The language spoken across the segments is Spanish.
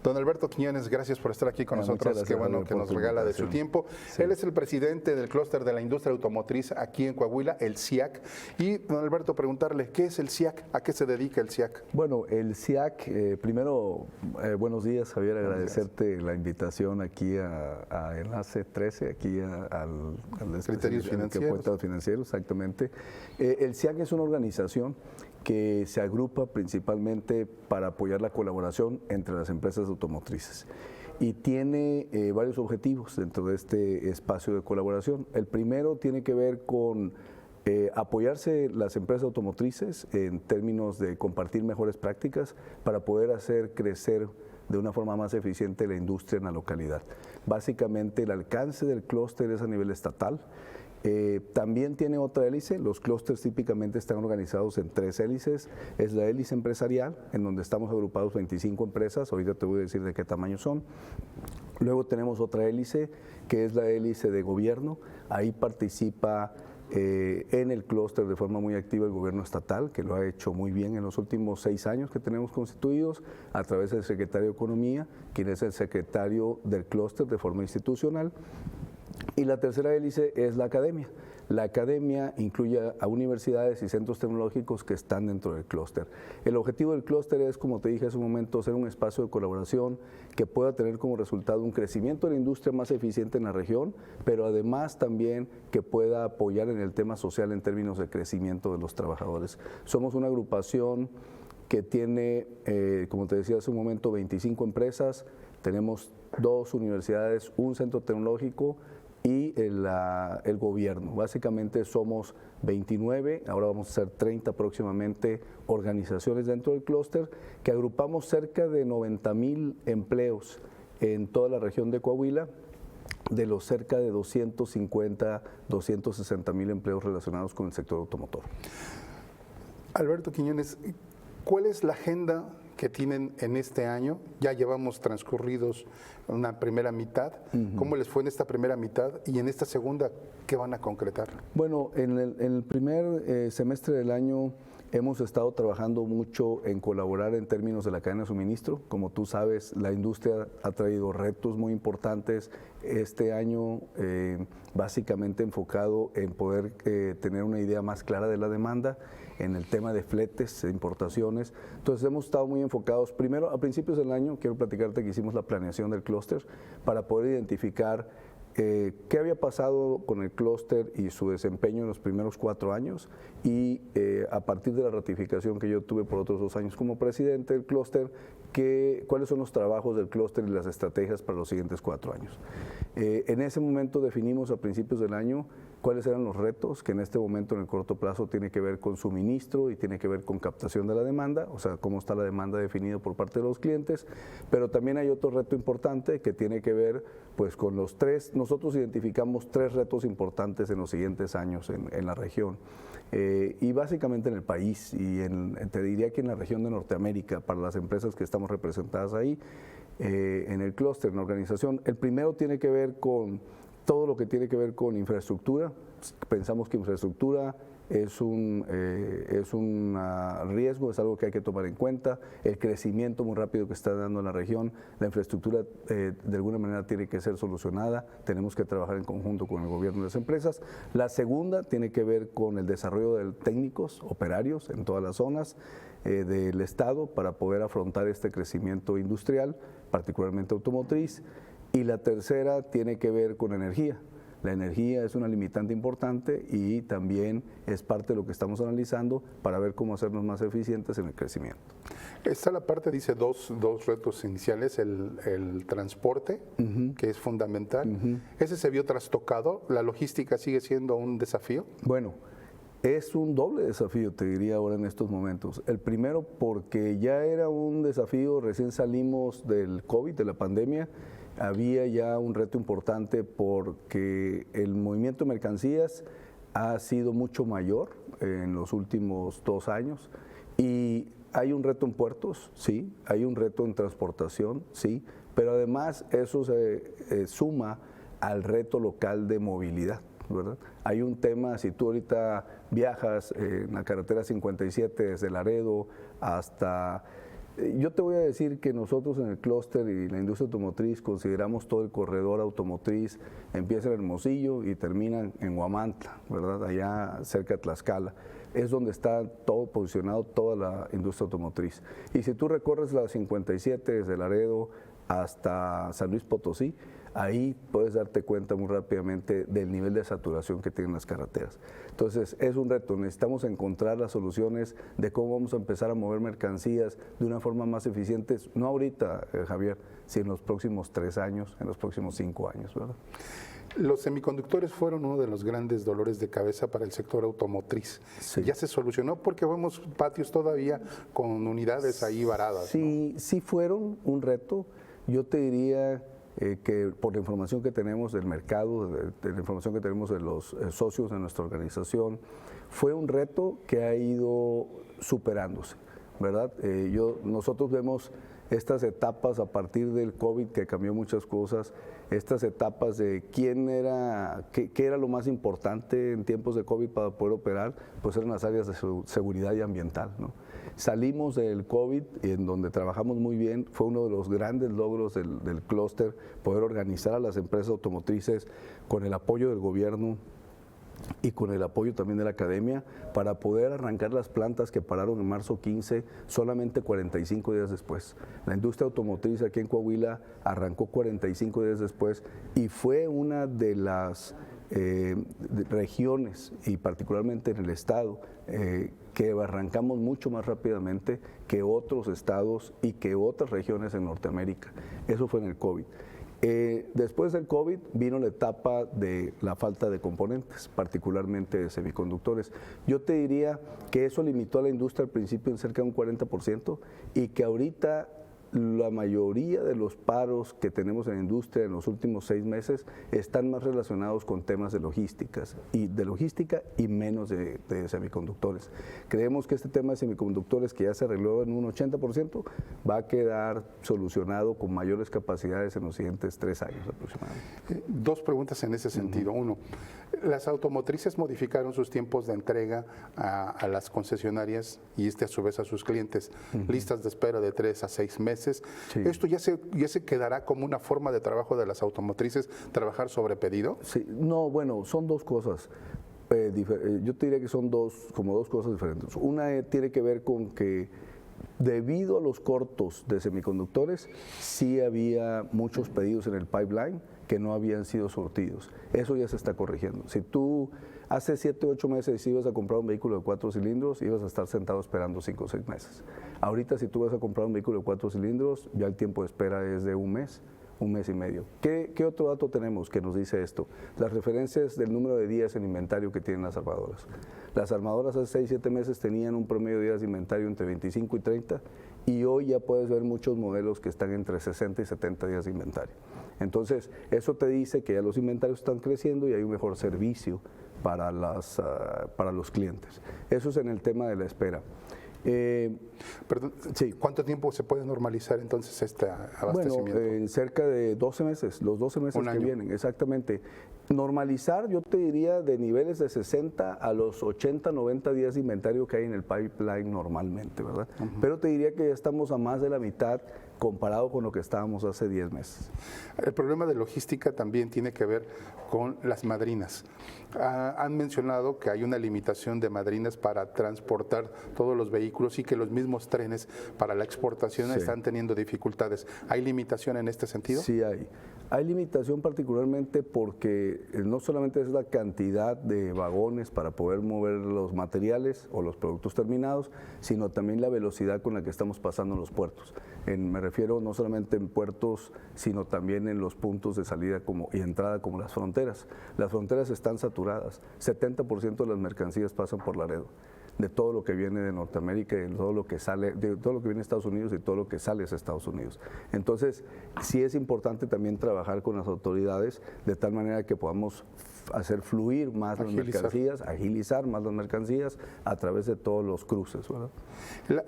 Don Alberto Quiñones, gracias por estar aquí con nosotros. Qué bueno que nos regala de su tiempo. Sí. Él es el presidente del clúster de la industria automotriz aquí en Coahuila, el CIAC. Y, don Alberto, preguntarle, ¿qué es el CIAC? ¿A qué se dedica el CIAC? Bueno, el CIAC, primero, buenos días, Javier, agradecerte la invitación aquí a Enlace 13, aquí al Criterios Financieros. Financiero, exactamente. El CIAC es una organización que se agrupa principalmente para apoyar la colaboración entre las empresas automotrices y tiene varios objetivos dentro de este espacio de colaboración. El primero tiene que ver con apoyarse las empresas automotrices en términos de compartir mejores prácticas para poder hacer crecer de una forma más eficiente la industria en la localidad. Básicamente el alcance del clúster es a nivel estatal. También tiene otra hélice. Los clústeres típicamente están organizados en 3 hélices. Es la hélice empresarial, en donde estamos agrupados 25 empresas, ahorita te voy a decir de qué tamaño son. Luego tenemos otra hélice, que es la hélice de gobierno. Ahí participa en el clúster de forma muy activa el gobierno estatal, que lo ha hecho muy bien en los últimos 6 años que tenemos constituidos, a través del secretario de Economía, quien es el secretario del clúster de forma institucional. Y la tercera hélice es la academia. La academia incluye a universidades y centros tecnológicos que están dentro del clúster. El objetivo del clúster es, como te dije hace un momento, ser un espacio de colaboración que pueda tener como resultado un crecimiento de la industria más eficiente en la región, pero además también que pueda apoyar en el tema social en términos de crecimiento de los trabajadores. Somos una agrupación que tiene, como te decía hace un momento, 25 empresas, tenemos 2 universidades, un centro tecnológico y el gobierno. Básicamente somos 29, ahora vamos a ser 30 próximamente, organizaciones dentro del clúster, que agrupamos cerca de 90,000 empleos en toda la región de Coahuila, de los cerca de 250, 260,000 empleos relacionados con el sector automotor. Alberto Quiñones, ¿cuál es la agenda que tienen en este año? Ya llevamos transcurridos una primera mitad. ¿Cómo les fue en esta primera mitad? Y en esta segunda, ¿qué van a concretar? Bueno, en el primer semestre del año hemos estado trabajando mucho en colaborar en términos de la cadena de suministro. Como tú sabes, la industria ha traído retos muy importantes este año, básicamente enfocado en poder tener una idea más clara de la demanda, en el tema de fletes, de importaciones. Entonces hemos estado muy enfocados. Primero, a principios del año, quiero platicarte que hicimos la planeación del clúster para poder identificar qué había pasado con el clúster y su desempeño en los primeros 4 años y a partir de la ratificación que yo tuve por otros 2 años como presidente del clúster, cuáles son los trabajos del clúster y las estrategias para los siguientes 4 años. En ese momento definimos a principios del año cuáles eran los retos, que en este momento en el corto plazo tiene que ver con suministro y tiene que ver con captación de la demanda, o sea, cómo está la demanda definida por parte de los clientes, pero también hay otro reto importante que tiene que ver pues con los 3, nosotros identificamos 3 retos importantes en los siguientes años en la región. Y básicamente en el país y te diría que en la región de Norteamérica, para las empresas que estamos representadas ahí, en el clúster, en la organización. El primero tiene que ver con todo lo que tiene que ver con infraestructura. Pensamos que infraestructura es un riesgo, es algo que hay que tomar en cuenta. El crecimiento muy rápido que está dando en la región, la infraestructura de alguna manera tiene que ser solucionada. Tenemos que trabajar en conjunto con el gobierno y las empresas. La segunda tiene que ver con el desarrollo de técnicos, operarios en todas las zonas del estado para poder afrontar este crecimiento industrial, particularmente automotriz. Y la tercera tiene que ver con energía. La energía es una limitante importante y también es parte de lo que estamos analizando para ver cómo hacernos más eficientes en el crecimiento. Está la parte, dice, dos retos iniciales, el transporte, que es fundamental. ¿Ese se vio trastocado? ¿La logística sigue siendo un desafío? Bueno, es un doble desafío, te diría ahora en estos momentos. El primero porque ya era un desafío, recién salimos del COVID, de la pandemia, había ya un reto importante porque el movimiento de mercancías ha sido mucho mayor en los últimos 2 años y hay un reto en puertos, sí, hay un reto en transportación, sí, pero además eso se suma al reto local de movilidad, ¿verdad? Hay un tema, si tú ahorita viajas en la carretera 57 desde Laredo hasta Yo te voy a decir que nosotros en el clúster y la industria automotriz consideramos todo el corredor automotriz, empieza en Hermosillo y termina en Huamantla, ¿verdad? Allá cerca de Tlaxcala. Es donde está todo posicionado, toda la industria automotriz. Y si tú recorres la 57 desde Laredo hasta San Luis Potosí, ahí puedes darte cuenta muy rápidamente del nivel de saturación que tienen las carreteras. Entonces, es un reto. Necesitamos encontrar las soluciones de cómo vamos a empezar a mover mercancías de una forma más eficiente, no ahorita, Javier, sino en los próximos 3 años, en los próximos 5 años, ¿verdad? Los semiconductores fueron uno de los grandes dolores de cabeza para el sector automotriz. Sí. Ya se solucionó porque vemos patios todavía con unidades ahí varadas. Sí, ¿no? sí fueron un reto. Yo te diría que por la información que tenemos del mercado, de la información que tenemos de los socios de nuestra organización, fue un reto que ha ido superándose, ¿verdad? Nosotros vemos estas etapas a partir del COVID que cambió muchas cosas, estas etapas de qué era lo más importante en tiempos de COVID para poder operar, pues eran las áreas de seguridad y ambiental, ¿no? Salimos del COVID, en donde trabajamos muy bien, fue uno de los grandes logros del clúster, poder organizar a las empresas automotrices con el apoyo del gobierno y con el apoyo también de la academia para poder arrancar las plantas que pararon en marzo 15 solamente 45 días después. La industria automotriz aquí en Coahuila arrancó 45 días después y fue una de las regiones y particularmente en el estado que arrancamos mucho más rápidamente que otros estados y que otras regiones en Norteamérica. Eso fue en el COVID. Después del COVID vino la etapa de la falta de componentes, particularmente de semiconductores. Yo te diría que eso limitó a la industria al principio en cerca de un 40% y que ahorita la mayoría de los paros que tenemos en la industria en los últimos 6 meses están más relacionados con temas de logística y menos de semiconductores. Creemos que este tema de semiconductores, que ya se arregló en un 80%, va a quedar solucionado con mayores capacidades en los siguientes 3 años aproximadamente. 2 preguntas en ese sentido. Uno, las automotrices modificaron sus tiempos de entrega a las concesionarias y a su vez a sus clientes, listas de espera de 3 a 6 meses. Sí. ¿Esto ya se quedará como una forma de trabajo de las automotrices, trabajar sobre pedido? Sí, no, bueno, son 2 cosas. Yo te diría que son como dos cosas diferentes. Una tiene que ver con que debido a los cortos de semiconductores, sí había muchos pedidos en el pipeline que no habían sido surtidos. Eso ya se está corrigiendo. Si tú hace 7 u 8 meses ibas a comprar un vehículo de 4 cilindros, ibas a estar sentado esperando 5 o 6 meses. Ahorita si tú vas a comprar un vehículo de 4 cilindros, ya el tiempo de espera es de 1 mes. 1 mes y medio. ¿Qué otro dato tenemos que nos dice esto? Las referencias del número de días en inventario que tienen las armadoras. Las armadoras hace 6 o 7 meses tenían un promedio de días de inventario entre 25 y 30 y hoy ya puedes ver muchos modelos que están entre 60 y 70 días de inventario. Entonces, eso te dice que ya los inventarios están creciendo y hay un mejor servicio para los clientes. Eso es en el tema de la espera. Perdón, sí. ¿Cuánto tiempo se puede normalizar entonces este abastecimiento? Bueno, cerca de 12 meses, los 12 meses que vienen, exactamente. Normalizar, yo te diría, de niveles de 60 a los 80, 90 días de inventario que hay en el pipeline normalmente, ¿verdad? Pero te diría que ya estamos a más de la mitad comparado con lo que estábamos hace 10 meses. El problema de logística también tiene que ver con las madrinas. Han mencionado que hay una limitación de madrinas para transportar todos los vehículos y que los mismos trenes para la exportación están teniendo dificultades. ¿Hay limitación en este sentido? Sí hay. Hay limitación particularmente porque no solamente es la cantidad de vagones para poder mover los materiales o los productos terminados, sino también la velocidad con la que estamos pasando en los puertos. Me refiero no solamente en puertos, sino también en los puntos de salida y entrada como las fronteras. Las fronteras están saturadas. 70% de las mercancías pasan por Laredo, de todo lo que viene de Norteamérica, de todo lo que sale, de todo lo que viene de Estados Unidos y todo lo que sale de Estados Unidos. Entonces, sí es importante también trabajar con las autoridades de tal manera que podamos hacer fluir más las mercancías, agilizar más las mercancías a través de todos los cruces, ¿verdad?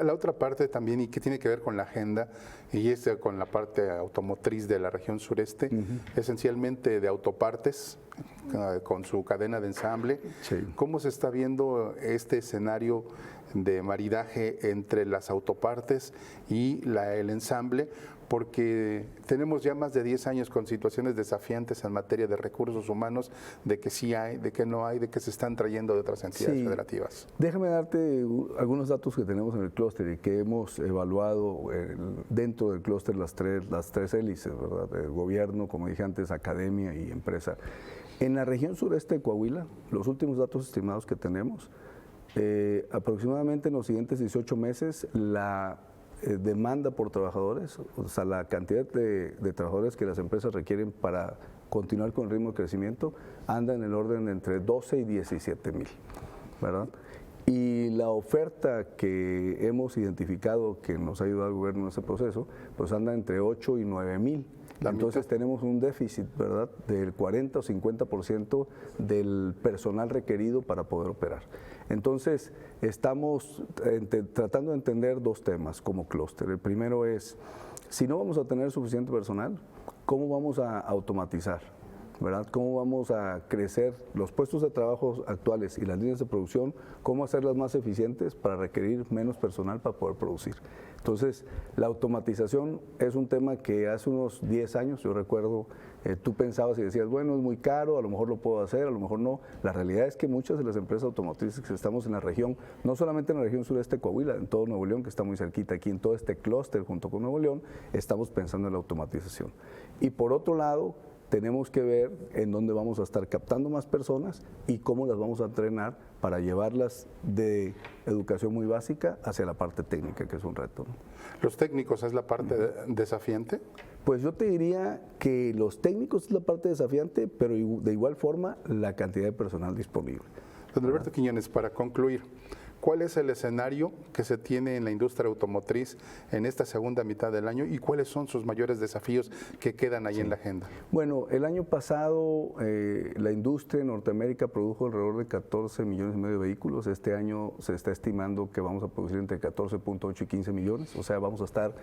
La otra parte también, y que tiene que ver con la agenda, y es con la parte automotriz de la región sureste, esencialmente de autopartes, con su cadena de ensamble. Sí. ¿Cómo se está viendo este escenario de maridaje entre las autopartes y el ensamble, porque tenemos ya más de 10 años con situaciones desafiantes en materia de recursos humanos, de que sí hay, de que no hay, de que se están trayendo de otras entidades federativas. Déjame darte algunos datos que tenemos en el clúster y que hemos evaluado dentro del clúster las tres hélices, ¿verdad? El gobierno, como dije antes, academia y empresa. En la región sureste de Coahuila, los últimos datos estimados que tenemos, aproximadamente en los siguientes 18 meses, la demanda por trabajadores, o sea, la cantidad de trabajadores que las empresas requieren para continuar con el ritmo de crecimiento, anda en el orden de entre 12 y 17 mil, ¿verdad? Y la oferta que hemos identificado, que nos ha ayudado el gobierno en ese proceso, pues anda entre 8 y 9 mil. Entonces tenemos un déficit, ¿verdad?, del 40 o 50% del personal requerido para poder operar. Entonces, estamos tratando de entender dos temas como clúster. El primero es, si no vamos a tener suficiente personal, ¿cómo vamos a automatizar? ¿Verdad? ¿Cómo vamos a crecer los puestos de trabajo actuales y las líneas de producción? ¿Cómo hacerlas más eficientes para requerir menos personal para poder producir? Entonces, la automatización es un tema que hace unos 10 años, yo recuerdo, tú pensabas y decías, bueno, es muy caro, a lo mejor lo puedo hacer, a lo mejor no. La realidad es que muchas de las empresas automotrices que estamos en la región, no solamente en la región sureste de Coahuila, en todo Nuevo León, que está muy cerquita aquí, en todo este clúster junto con Nuevo León, estamos pensando en la automatización. Y por otro lado, tenemos que ver en dónde vamos a estar captando más personas y cómo las vamos a entrenar para llevarlas de educación muy básica hacia la parte técnica, que es un reto, ¿no? ¿Los técnicos es la parte desafiante? Pues yo te diría que los técnicos es la parte desafiante, pero de igual forma la cantidad de personal disponible. Don Alberto Quiñones, para concluir, ¿cuál es el escenario que se tiene en la industria automotriz en esta segunda mitad del año y cuáles son sus mayores desafíos que quedan ahí en la agenda? Bueno, el año pasado la industria en Norteamérica produjo alrededor de 14 millones y medio de vehículos. Este año se está estimando que vamos a producir entre 14.8 y 15 millones, o sea, vamos a estar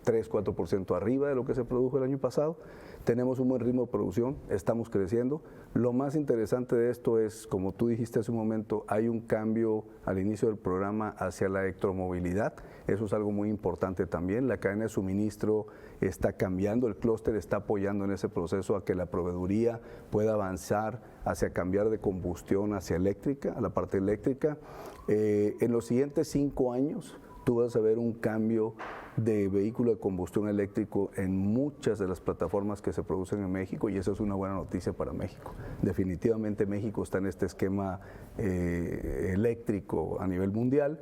3-4% arriba de lo que se produjo el año pasado. Tenemos un buen ritmo de producción, estamos creciendo. Lo más interesante de esto es, como tú dijiste hace un momento, hay un cambio al inicio del programa hacia la electromovilidad. Eso es algo muy importante también. La cadena de suministro está cambiando, el clúster está apoyando en ese proceso a que la proveeduría pueda avanzar hacia cambiar de combustión hacia eléctrica, a la parte eléctrica. En los siguientes 5 años, tú vas a ver un cambio de vehículo de combustión eléctrico en muchas de las plataformas que se producen en México y eso es una buena noticia para México. Definitivamente México está en este esquema eléctrico a nivel mundial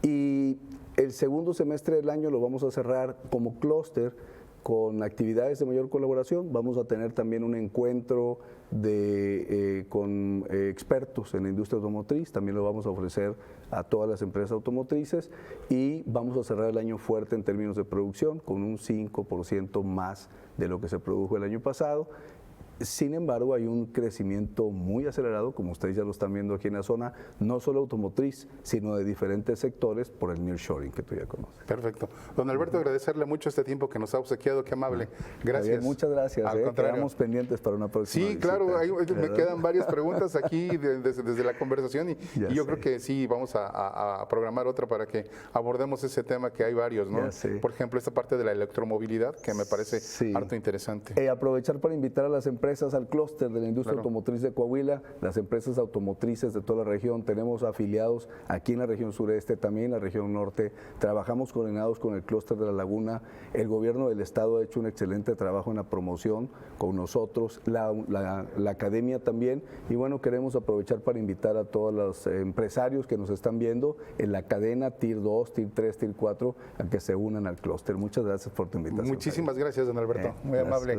y el segundo semestre del año lo vamos a cerrar como clúster con actividades de mayor colaboración. Vamos a tener también un encuentro con expertos en la industria automotriz, también lo vamos a ofrecer a todas las empresas automotrices y vamos a cerrar el año fuerte en términos de producción con un 5% más de lo que se produjo el año pasado. Sin embargo, hay un crecimiento muy acelerado, como ustedes ya lo están viendo aquí en la zona, no solo automotriz, sino de diferentes sectores por el nearshoring que tú ya conoces. Perfecto. Don Alberto, agradecerle mucho este tiempo que nos ha obsequiado, qué amable. Gracias. Bien, muchas gracias. Al contrario. Quedamos pendientes para una próxima Sí, visita. claro, me quedan varias preguntas aquí desde la conversación y yo creo que sí, vamos a programar otra para que abordemos ese tema que hay varios, ¿no? Por ejemplo, esta parte de la electromovilidad que me parece harto interesante. Aprovechar para invitar a las empresas al clúster de la industria automotriz de Coahuila, las empresas automotrices de toda la región, tenemos afiliados aquí en la región sureste, también en la región norte, trabajamos coordinados con el clúster de la Laguna, el gobierno del estado ha hecho un excelente trabajo en la promoción con nosotros, la academia también, y bueno, queremos aprovechar para invitar a todos los empresarios que nos están viendo en la cadena Tier 2, Tier 3, Tier 4, a que se unan al clúster. Muchas gracias por tu invitación. Muchísimas gracias, don Alberto, muy amable.